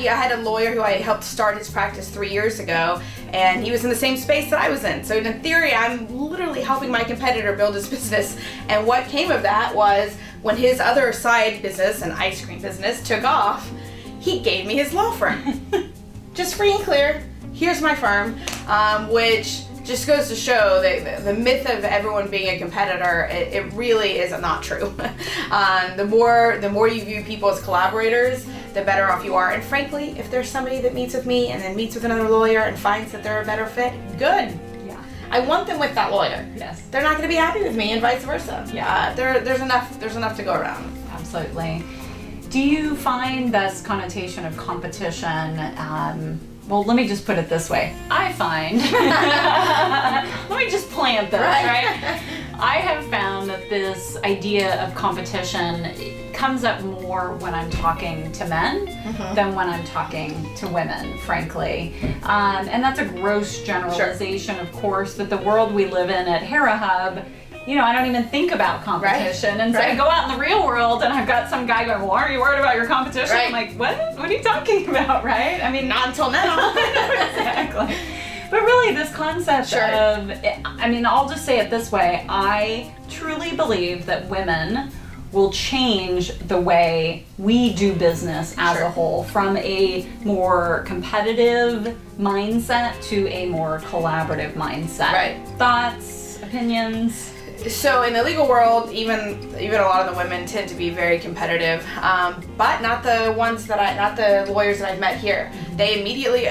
had a lawyer who I helped start his practice 3 years ago, and he was in the same space that I was in. So in theory, I'm literally helping my competitor build his business. And what came of that was when his other side business, an ice cream business, took off, he gave me his law firm. Just free and clear, here's my firm, which just goes to show that the myth of everyone being a competitor, it really is not true. The more you view people as collaborators, the better off you are. And frankly, if there's somebody that meets with me and then meets with another lawyer and finds that they're a better fit, good. Yeah. I want them with that lawyer. Yes. They're not going to be happy with me and vice versa. Yeah. There's enough to go around. Absolutely. Do you find this connotation of competition, well, let me just put it this way. I find, let me just plant this, right? I have found that this idea of competition comes up more when I'm talking to men than when I'm talking to women, frankly. And that's a gross generalization, of course, but the world we live in at Hera Hub, I don't even think about competition. And so I go out in the real world and I've got some guy going, well, aren't you worried about your competition? I'm like, what? What are you talking about, right? I mean, not until now. Exactly. But really this concept of, I'll just say it this way. I truly believe that women will change the way we do business as a whole, from a more competitive mindset to a more collaborative mindset. Right. Thoughts, opinions? So in the legal world, even a lot of the women tend to be very competitive, but not the lawyers that I've met here. They immediately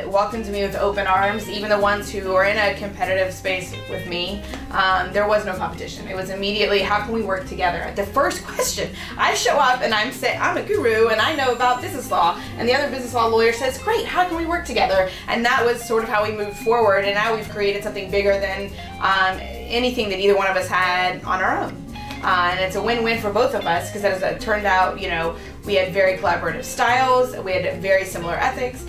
welcomed me with open arms. Even the ones who are in a competitive space with me, there was no competition. It was immediately, how can we work together? The first question, I show up and I'm a guru and I know about business law, and the other business law lawyer says, great, how can we work together? And that was sort of how we moved forward, and now we've created something bigger than anything that either one of us had on our own. And it's a win-win for both of us, because as it turned out, we had very collaborative styles, we had very similar ethics.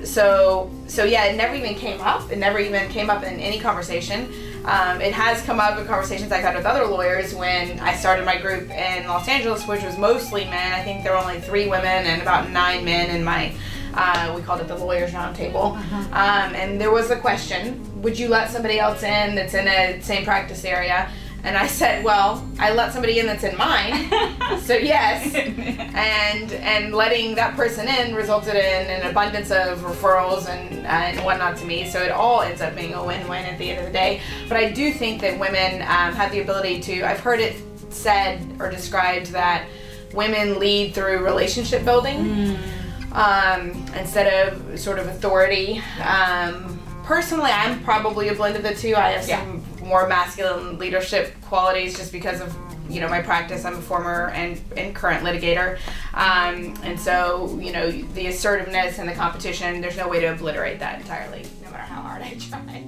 So yeah, it never even came up. It never even came up in any conversation. It has come up in conversations I've had with other lawyers when I started my group in Los Angeles, which was mostly men. I think there were only 3 women and about 9 men in my, we called it the Lawyers Roundtable. And there was the question, would you let somebody else in that's in a same practice area? And I said, well, I let somebody in that's in mine, so yes. And letting that person in resulted in an abundance of referrals and whatnot to me, so it all ends up being a win-win at the end of the day. But I do think that women have the ability to, I've heard it said or described that women lead through relationship building instead of sort of authority. Personally, I'm probably a blend of the two. I have some more masculine leadership qualities just because of my practice. I'm a former and current litigator, and so the assertiveness and the competition, there's no way to obliterate that entirely, no matter how hard I try.